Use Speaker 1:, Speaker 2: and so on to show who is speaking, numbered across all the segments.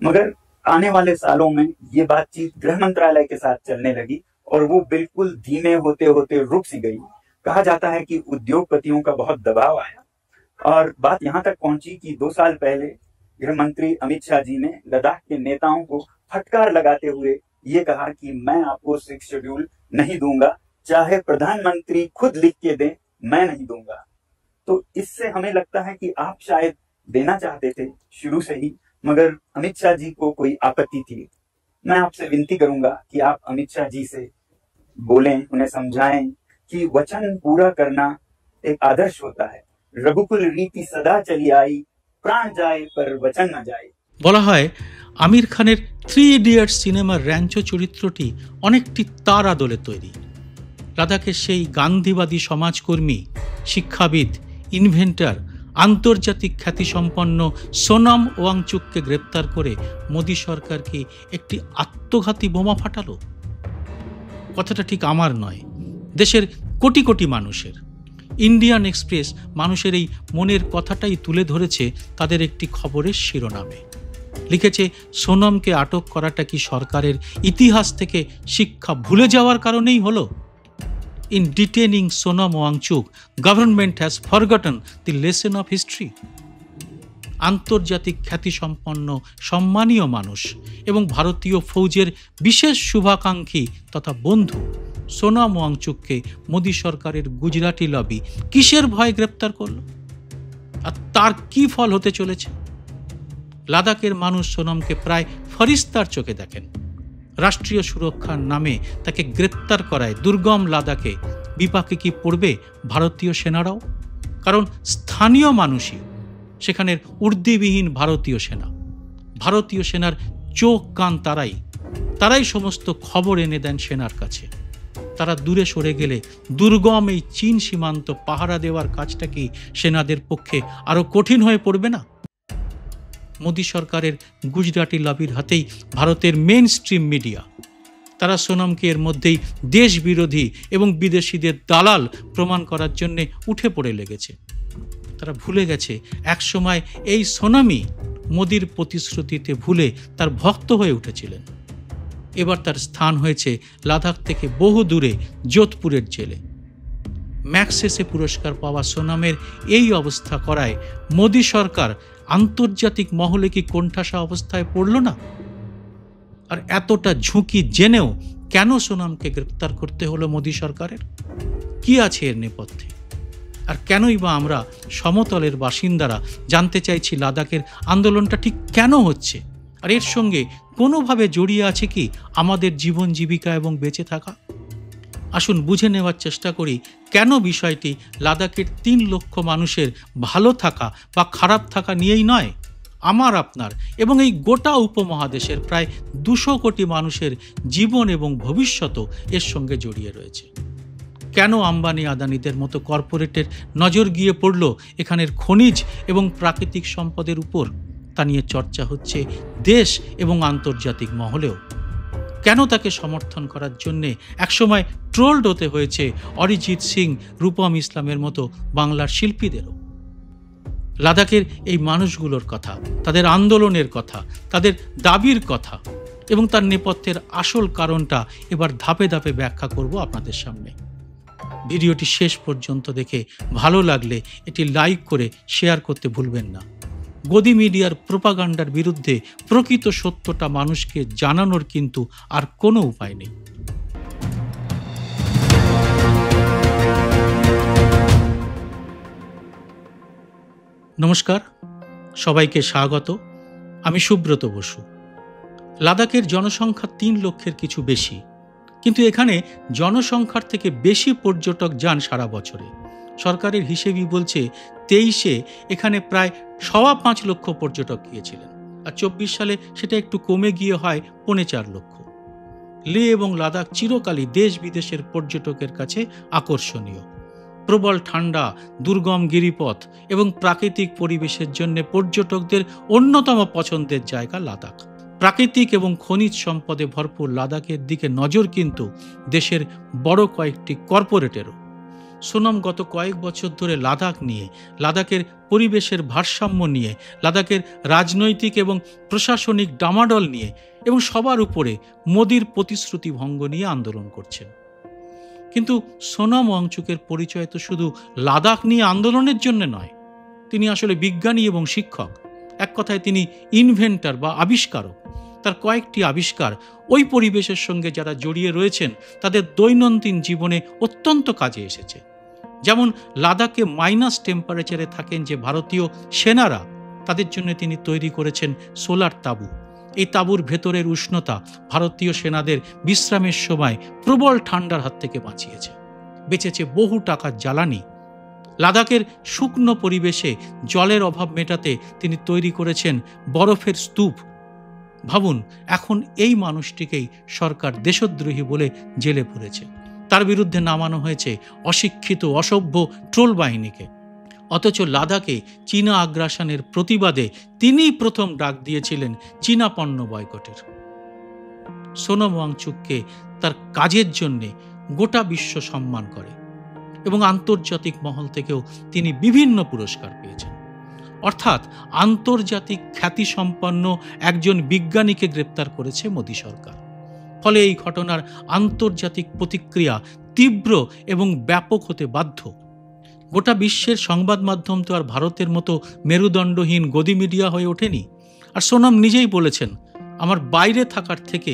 Speaker 1: मगर आने वाले सालों में ये बातचीत गृह मंत्रालय के साथ चलने लगी और वो बिल्कुल धीमे होते होते रुक सी गई। कहा जाता है कि उद्योगपतियों का बहुत दबाव आया और बात यहाँ तक पहुंची कि 2 साल पहले गृह मंत्री अमित शाह जी ने लद्दाख के नेताओं को फटकार लगाते हुए ये कहा कि मैं आपको 6 शेड्यूल नहीं दूंगा, चाहे प्रधानमंत्री खुद लिख के दें, मैं नहीं दूंगा। तो इससे हमें लगता है कि आप शायद देना चाहते थे शुरू से ही, मगर अमित शाह जी को कोई आपत्ति थी। मैं आपसे विनती करूंगा कि आप अमित शाह जी से बोलें, उन्हें समझाएं कि वचन पूरा करना एक आदर्श होता है। रघुकुल रीति सदा चली आई, प्राण जाए पर वचन न जाए।
Speaker 2: বলা হয় আমির খানের 3 ইডিয়টস সিনেমার র্যাঞ্চো চরিত্রটি অনেকটি তার আদলে তৈরি। লাদাখের সেই গান্ধীবাদী সমাজকর্মী, শিক্ষাবিদ, ইনভেন্টর, আন্তর্জাতিক খ্যাতিসম্পন্ন সোনাম ওয়াংচুককে গ্রেপ্তার করে মোদী সরকার কি একটি আত্মঘাতী বোমা ফাটালো? কথাটা ঠিক আমার নয়, দেশের কোটি কোটি মানুষের। ইন্ডিয়ান এক্সপ্রেস মানুষের এই মনের কথাটাই তুলে ধরেছে তাদের একটি খবরের শিরোনামে। লিখেছে, সোনমকে আটক করাটা কি সরকারের ইতিহাস থেকে শিক্ষা ভুলে যাওয়ার কারণেই হলো? In detaining Sonam Wangchuk, government has forgotten the lesson of history. আন্তর্জাতিক খ্যাতিসম্পন্ন সম্মানীয় মানুষ এবং ভারতীয় ফৌজের বিশেষ শুভাকাঙ্ক্ষী তথা বন্ধু সোনাম ওয়াংচুককে মোদী সরকারের গুজরাটি লবি কিসের ভয়ে গ্রেপ্তার করল? আর তার কি ফল হতে চলেছে? লাদাখের মানুষ সোনমকে প্রায় ফরিস্তার চোখে দেখেন। রাষ্ট্রীয় সুরক্ষার নামে তাকে গ্রেপ্তার করায় দুর্গম লাদাখে বিপাকে কি পড়বে ভারতীয় সেনারাও? কারণ স্থানীয় মানুষই সেখানের উর্দিবিহীন ভারতীয় সেনা। ভারতীয় সেনার চোখ কান তারাই সমস্ত খবর এনে দেন সেনার কাছে। তারা দূরে সরে গেলে দুর্গম এই চীন সীমান্ত পাহারা দেওয়ার কাজটা কি সেনাদের পক্ষে আরো কঠিন হয়ে পড়বে না? মোদী সরকারের গুজরাটি লবির হাতেই ভারতের মেইন স্ট্রিম মিডিয়া। তারা সোনমকে এর মধ্যেই দেশ বিরোধী এবং বিদেশিদের দালাল প্রমাণ করার জন্য উঠে পড়ে লেগেছে। তারা ভুলে গেছে একসময় এই সোনামই মোদির প্রতিশ্রুতিতে ভুলে তার ভক্ত হয়ে উঠেছিলেন। এবার তার স্থান হয়েছে লাদাখ থেকে বহু দূরে যোধপুরের জেলে। ম্যাক্সেসে পুরস্কার পাওয়া সোনামের এই অবস্থা করায় মোদী সরকার আন্তর্জাতিক মহলে কি কোণঠাসা অবস্থায় পড়ল না? আর এতটা ঝুঁকি জেনেও কেন সোনামকে গ্রেপ্তার করতে হলো মোদী সরকারের? কি আছে এর নেপথ্যে? আর কেনই বা আমরা সমতলের বাসিন্দারা জানতে চাইছি লাদাখের আন্দোলনটা ঠিক কেন হচ্ছে, আর এর সঙ্গে কোনোভাবে জড়িয়ে আছে কি আমাদের জীবন জীবিকা এবং বেঁচে থাকা? আসুন বুঝে নেওয়ার চেষ্টা করি কেন বিষয়টি লাদাখের 3 লক্ষ মানুষের ভালো থাকা বা খারাপ থাকা নিয়েই নয়, আমার আপনার এবং এই গোটা উপমহাদেশের প্রায় 200 কোটি মানুষের জীবন এবং ভবিষ্যৎও এর সঙ্গে জড়িয়ে রয়েছে। কেন আম্বানি আদানিদের মতো কর্পোরেটের নজর গিয়ে পড়ল এখানের খনিজ এবং প্রাকৃতিক সম্পদের উপর, তা নিয়ে চর্চা হচ্ছে দেশ এবং আন্তর্জাতিক মহলেও। কেন তাকে সমর্থন করার জন্যে একসময় ট্রোলড হতে হয়েছে অরিজিৎ সিং, রূপম ইসলামের মতো বাংলার শিল্পীদেরও। লাদাখের এই মানুষগুলোর কথা, তাদের আন্দোলনের কথা, তাদের দাবির কথা এবং তার নেপথ্যের আসল কারণটা এবার ধাপে ধাপে ব্যাখ্যা করব আপনাদের সামনে। ভিডিওটি শেষ পর্যন্ত দেখে ভালো লাগলে এটি লাইক করে শেয়ার করতে ভুলবেন না। গদি মিডিয়ার প্রোপাগান্ডার বিরুদ্ধে প্রকৃত সত্যটা মানুষকে জানানোর কিন্তু আর কোনো উপায় নেই। নমস্কার, সবাইকে স্বাগত। আমি সুব্রত বসু। লাদাখের জনসংখ্যা 3 লক্ষের কিছু বেশি, কিন্তু এখানে জনসংখ্যার থেকে বেশি পর্যটক যান সারা বছরে। সরকারের হিসেবই বলছে 23-এ এখানে প্রায় 5.25 লক্ষ পর্যটক গিয়েছিলেন, আর 24 সালে সেটা একটু কমে গিয়ে হয় 4.25 লক্ষ। লে এবং লাদাখ চিরকালই দেশ বিদেশের পর্যটকের কাছে আকর্ষণীয়। প্রবল ঠান্ডা, দুর্গম গিরিপথ এবং প্রাকৃতিক পরিবেশের জন্য পর্যটকদের অন্যতম পছন্দের জায়গা লাদাখ। প্রাকৃতিক এবং খনিজ সম্পদে ভরপুর লাদাখের দিকে নজর কিন্তু দেশের বড় কয়েকটি কর্পোরেটেরও। সোনম গত কয়েক বছর ধরে লাদাখ নিয়ে, লাদাখের পরিবেশের ভারসাম্য নিয়ে, লাদাখের রাজনৈতিক এবং প্রশাসনিক ডামাডল নিয়ে এবং সবার উপরে মোদির প্রতিশ্রুতি ভঙ্গ নিয়ে আন্দোলন করছেন। কিন্তু সোনম ওয়াংচুকের পরিচয় তো শুধু লাদাখ নিয়ে আন্দোলনের জন্য নয়, তিনি আসলে বিজ্ঞানী এবং শিক্ষক। এক কথায় তিনি ইনভেন্টর বা আবিষ্কারক। তার কয়েকটি আবিষ্কার ওই পরিবেশের সঙ্গে যারা জড়িয়ে রয়েছেন তাদের দৈনন্দিন জীবনে অত্যন্ত কাজে এসেছে। যেমন লাদাখে মাইনাস টেম্পারেচারে থাকেন যে ভারতীয় সেনারা, তাদের জন্য তিনি তৈরি করেছেন সোলার তাঁবু। এই তাঁবুর ভেতরের উষ্ণতা ভারতীয় সেনাদের বিশ্রামের সময় প্রবল ঠান্ডার হাত থেকে বাঁচিয়েছে, বেঁচেছে বহু টাকার জ্বালানি। লাদাখের শুকনো পরিবেশে জলের অভাব মেটাতে তিনি তৈরি করেছেন বরফের স্তূপ। ভাবুন, এখন এই মানুষটিকেই সরকার দেশদ্রোহী বলে জেলে পুরেছে। তার বিরুদ্ধে নামানো হয়েছে অশিক্ষিত অসভ্য ট্রোল বাহিনীকে। অথচ লাদাখে চীনা আগ্রাসনের প্রতিবাদে তিনিই প্রথম ডাক দিয়েছিলেন চীনা পণ্য বয়কটের। সোনম ওয়াংচুককে তার কাজের জন্যে গোটা বিশ্ব সম্মান করে এবং আন্তর্জাতিক মহল থেকেও তিনি বিভিন্ন পুরস্কার পেয়েছেন। অর্থাৎ আন্তর্জাতিক খ্যাতিসম্পন্ন একজন বিজ্ঞানীকে গ্রেপ্তার করেছে মোদী সরকার। ফলে এই ঘটনার আন্তর্জাতিক প্রতিক্রিয়া তীব্র এবং ব্যাপক হতে বাধ্য। গোটা বিশ্বের সংবাদ মাধ্যম তো আর ভারতের মতো মেরুদণ্ডহীন গদি মিডিয়া হয়ে ওঠেনি। আর সোনম নিজেই বলেছেন, আমার বাইরে থাকার থেকে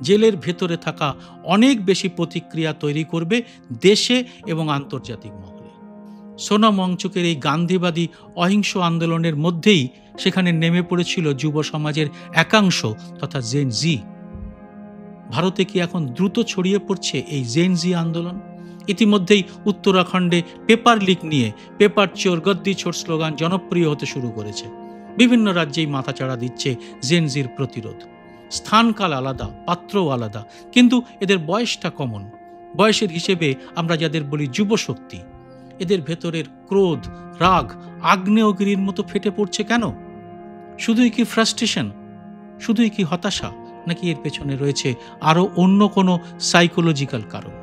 Speaker 2: জেলের ভেতরে থাকা অনেক বেশি প্রতিক্রিয়া তৈরি করবে দেশে এবং আন্তর্জাতিক মহলে। সোনম ওয়াংচুকের এই গান্ধীবাদী অহিংস আন্দোলনের মধ্যেই সেখানে নেমে পড়েছিল যুব সমাজের একাংশ তথা জেন জি। ভারতে কি এখন দ্রুত ছড়িয়ে পড়ছে এই জেন জি আন্দোলন? ইতিমধ্যেই উত্তরাখণ্ডে পেপার লিক নিয়ে পেপার চোর গদ্দি ছোট স্লোগান জনপ্রিয় হতে শুরু করেছে। বিভিন্ন রাজ্যেই মাথাচাড়া দিচ্ছে জেন জির প্রতিরোধ। স্থানকাল আলাদা, পাত্রও আলাদা, কিন্তু এদের বয়সটা কমন। বয়সের হিসেবে আমরা যাদের বলি যুব শক্তি, এদের ভেতরের ক্রোধ, রাগ আগ্নেয়গিরির মতো ফেটে পড়ছে কেন? শুধুই কি ফ্রাস্ট্রেশন? শুধুই কি হতাশা? নাকি এর পেছনে রয়েছে আরও অন্য কোনো সাইকোলজিক্যাল কারণ?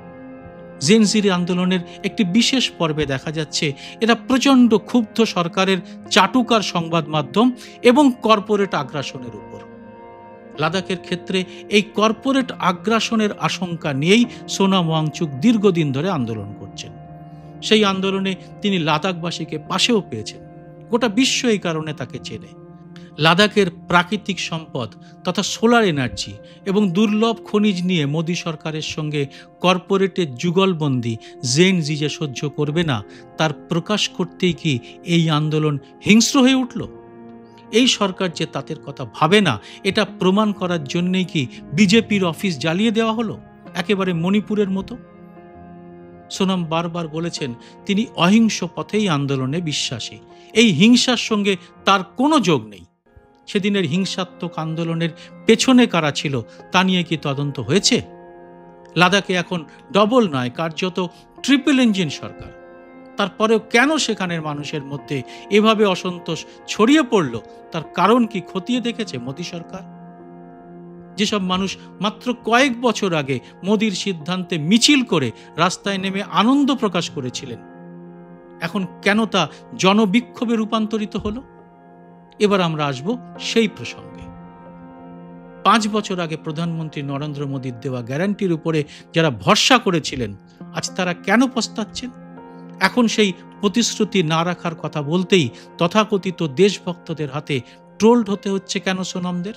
Speaker 2: জেন জির আন্দোলনের একটি বিশেষ পর্বে দেখা যাচ্ছে এরা প্রচণ্ড ক্ষুব্ধ সরকারের চাটুকার সংবাদ মাধ্যম এবং কর্পোরেট আগ্রাসনের উপর। লাদাখের ক্ষেত্রে এই কর্পোরেট আগ্রাসনের আশঙ্কা নিয়েই সোনম ওয়াংচুক দীর্ঘদিন ধরে আন্দোলন করছেন। সেই আন্দোলনে তিনি লাদাখবাসীকে পাশেও পেয়েছেন। গোটা বিশ্ব এই কারণে তাকে চেনে। লাদাখের প্রাকৃতিক সম্পদ তথা সোলার এনার্জি এবং দুর্লভ খনিজ নিয়ে মোদী সরকারের সঙ্গে কর্পোরেটের যুগলবন্দি জেন জি যে সহ্য করবে না, তার প্রকাশ করতেই কি এই আন্দোলন হিংস্র হয়ে উঠল? এই সরকার যে তাদের কথা ভাবে না, এটা প্রমাণ করার জন্যই কি বিজেপির অফিস জ্বালিয়ে দেওয়া হলো, একেবারে মণিপুরের মতো? সোনম বারবার বলেছেন তিনি অহিংস পথেই আন্দোলনে বিশ্বাসী। এই হিংসার সঙ্গে তার কোনো যোগ নেই। সেদিনের হিংসাত্মক আন্দোলনের পেছনে কারা ছিল তা নিয়ে কি তদন্ত হয়েছে? লাদাখে এখন ডবল নয়, কার্যত ট্রিপল ইঞ্জিন সরকার। তারপরেও কেন সেখানের মানুষের মধ্যে এভাবে অসন্তোষ ছড়িয়ে পড়ল, তার কারণ কি খতিয়ে দেখেছে মোদী সরকার? যেসব মানুষ মাত্র কয়েক বছর আগে মোদির সিদ্ধান্তে মিছিল করে রাস্তায় নেমে আনন্দ প্রকাশ করেছিলেন, এখন কেন তা জনবিক্ষোভে রূপান্তরিত হলো? এবার আমরা আসব সেই প্রসঙ্গে। 5 বছর আগে প্রধানমন্ত্রী নরেন্দ্র মোদীর দেওয়া গ্যারান্টির উপরে যারা ভরসা করেছিলেন, আজ তারা কেন পস্তাচ্ছেন? এখন সেই প্রতিশ্রুতি না রাখার কথা বলতেই তথাকথিত দেশভক্তদের হাতে ট্রোলড হতে হচ্ছে কেন সোনমদের?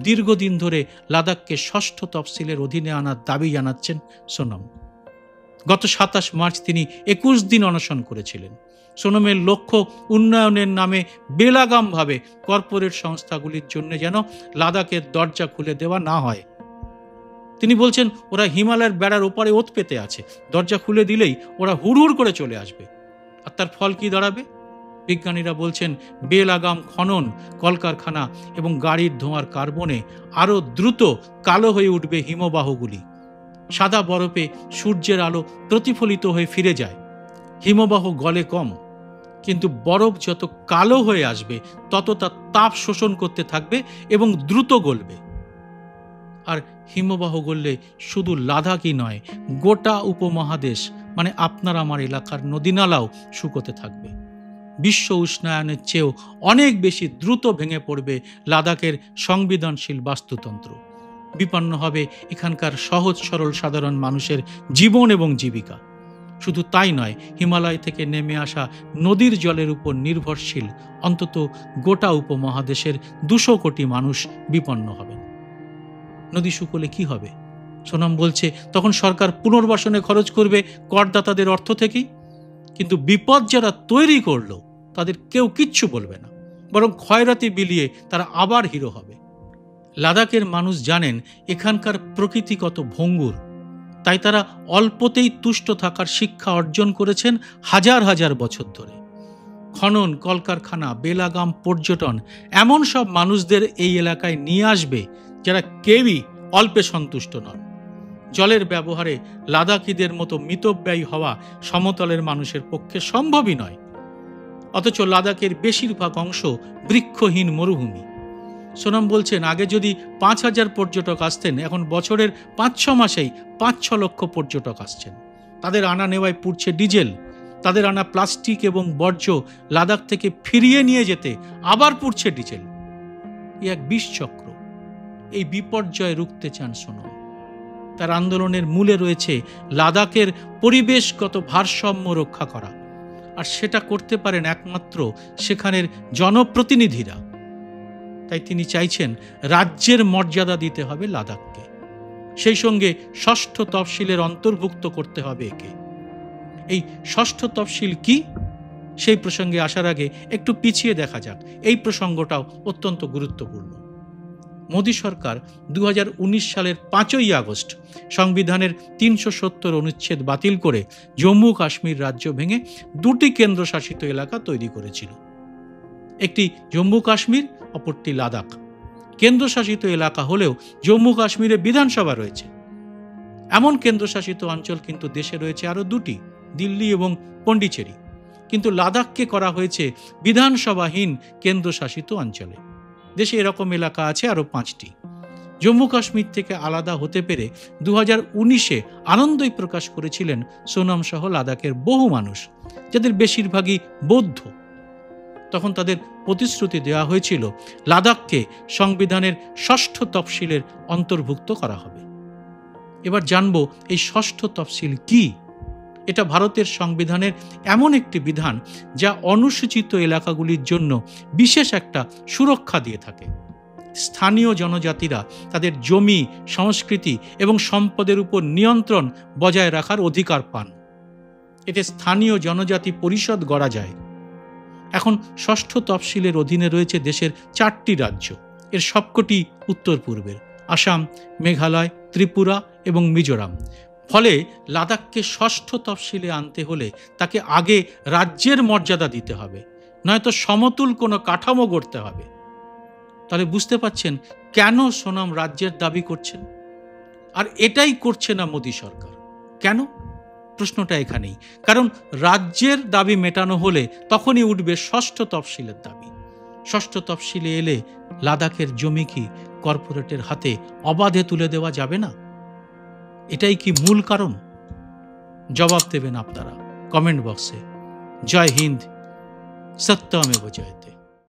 Speaker 2: দীর্ঘদিন ধরে লাদাখকে 6ষ্ঠ তফসিলের অধীনে আনার দাবি জানাচ্ছেন সোনম। গত 27 মার্চ তিনি 21 দিন অনশন করেছিলেন। সোনমের লক্ষ্য উন্নয়নের নামে বেলাগামভাবে কর্পোরেট সংস্থাগুলির জন্য যেন লাদাখের দরজা খুলে দেওয়া না হয়। তিনি বলছেন ওরা হিমালয়ের বেড়ার ওপারে ওত পেতে আছে, দরজা খুলে দিলেই ওরা হুড়হুড় করে চলে আসবে। আর তার ফল কি দাঁড়াবে? বিজ্ঞানীরা বলছেন বেলাগাম খনন, কলকারখানা এবং গাড়ির ধোঁয়ার কার্বনে আরও দ্রুত কালো হয়ে উঠবে হিমবাহগুলি। সাদা বরফে সূর্যের আলো প্রতিফলিত হয়ে ফিরে যায়, হিমবাহ গলে কম, কিন্তু বরফ যত কালো হয়ে আসবে তত তার তাপ শোষণ করতে থাকবে এবং দ্রুত গলবে। আর হিমবাহ গললে শুধু লাদাখই নয়, গোটা উপমহাদেশ মানে আপনার আমার এলাকার নদীনালাও শুকোতে থাকবে। বিশ্ব উষ্ণায়নের চেয়েও অনেক বেশি দ্রুত ভেঙে পড়বে লাদাখের সংবেদনশীল বাস্তুতন্ত্র। বিপন্ন হবে এখানকার সহজ সরল সাধারণ মানুষের জীবন এবং জীবিকা। শুধু তাই নয়, হিমালয় থেকে নেমে আসা নদীর জলের উপর নির্ভরশীল অন্তত গোটা উপমহাদেশের 200 কোটি মানুষ বিপন্ন হবেন। নদী শুকোলে কি হবে? সোনাম বলছে তখন সরকার পুনর্বাসনে খরচ করবে করদাতাদের অর্থ থেকেই। কিন্তু বিপদ যারা তৈরি করলো তাদের কেউ কিচ্ছু বলবে না, বরং ক্ষয়রাতি বিলিয়ে তারা আবার হিরো হবে। লাদাখের মানুষ জানেন এখানকার প্রকৃতি কত ভঙ্গুর, তাই তারা অল্পতেই তুষ্ট থাকার শিক্ষা অর্জন করেছেন হাজার হাজার বছর ধরে। খনন, কলকারখানা, বেলাগাম, পর্যটন এমন সব মানুষদের এই এলাকায় নিয়ে আসবে যারা কেউই অল্পে সন্তুষ্ট নন। জলের ব্যবহারে লাদাখিদের মতো মিতব্যয়ী হওয়া সমতলের মানুষের পক্ষে সম্ভবই নয়। অথচ লাদাখের বেশিরভাগ অংশ বৃক্ষহীন মরুভূমি। সোনাম বলছেন আগে যদি 5,000 পর্যটক আসতেন, এখন বছরের 5-6 মাসেই 5-6 লক্ষ পর্যটক আসছেন। তাদের আনা নেওয়ায় পুড়ছে ডিজেল, তাদের আনা প্লাস্টিক এবং বর্জ্য লাদাখ থেকে ফিরিয়ে নিয়ে যেতে আবার পুড়ছে ডিজেল। এক বিষচক্র। এই বিপর্যয় রুখতে চান সোনাম। তার আন্দোলনের মূলে রয়েছে লাদাখের পরিবেশগত ভারসাম্য রক্ষা করা, আর সেটা করতে পারেন একমাত্র সেখানের জনপ্রতিনিধিরা। তাই তিনি চাইছেন রাজ্যের মর্যাদা দিতে হবে লাদাখকে, সেই সঙ্গে ষষ্ঠ তফসিলের অন্তর্ভুক্ত করতে হবে একে। এই ষষ্ঠ তফসিল কি, সেই প্রসঙ্গে আসার আগে একটু পিছিয়ে দেখা যাক। এই প্রসঙ্গটাও অত্যন্ত গুরুত্বপূর্ণ। মোদী সরকার 2019 সালের 5ই আগস্ট সংবিধানের 370 অনুচ্ছেদ বাতিল করে জম্মু কাশ্মীর রাজ্য ভেঙে 2টি কেন্দ্রশাসিত এলাকা তৈরি করেছিল। একটি জম্মু কাশ্মীর, অপরটি লাদাখ। কেন্দ্রশাসিত এলাকা হলেও জম্মু কাশ্মীরে বিধানসভা রয়েছে। এমন কেন্দ্রশাসিত অঞ্চল কিন্তু দেশে রয়েছে আরও 2টি, দিল্লি এবং পন্ডিচেরি। কিন্তু লাদাখকে করা হয়েছে বিধানসভাহীন কেন্দ্রশাসিত অঞ্চলে। দেশে এরকম এলাকা আছে আরও 5টি। জম্মু কাশ্মীর থেকে আলাদা হতে পেরে 2019-এ আনন্দই প্রকাশ করেছিলেন সোনাম সহ লাদাখের বহু মানুষ, যাদের বেশিরভাগই বৌদ্ধ। তখন তাদের প্রতিশ্রুতি দেওয়া হয়েছিল লাদাখকে সংবিধানের ষষ্ঠ তফসিলের অন্তর্ভুক্ত করা হবে। এবার জানব এই ষষ্ঠ তফসিল কি। এটা ভারতের সংবিধানের এমন একটি বিধান যা অনুসূচিত এলাকাগুলির জন্য বিশেষ একটা সুরক্ষা দিয়ে থাকে। স্থানীয় জনজাতিরা তাদের জমি, সংস্কৃতি এবং সম্পদের উপর নিয়ন্ত্রণ বজায় রাখার অধিকার পান। এতে স্থানীয় জনজাতি পরিষদ গড়া যায়। এখন ষষ্ঠ তফসিলের অধীনে রয়েছে দেশের 4টি রাজ্য। এর সবকটি উত্তর পূর্বের: আসাম, মেঘালয়, ত্রিপুরা এবং মিজোরাম। ফলে লাদাখকে ষষ্ঠ তফসিলে আনতে হলে তাকে আগে রাজ্যের মর্যাদা দিতে হবে, নয়তো সমতুল কোনো কাঠামো গড়তে হবে। তাহলে বুঝতে পারছেন কেন সোনাম রাজ্যের দাবি করছেন। আর এটাই করছে না মোদী সরকার। কেন? প্রশ্নটা এখানেই। কারণ রাজ্যের দাবি মেটানো হলে তখনই উঠবে ষষ্ঠ তফসিলের দাবি। ষষ্ঠ তফসিলে এলে লাদাখের জমি কি কর্পোরেটের হাতে অবাধে তুলে দেওয়া যাবে না? এটাই কি মূল কারণ? জবাব দেবেন আপনারা কমেন্ট বক্সে। জয় হিন্দ, সত্যমেব জয়তে।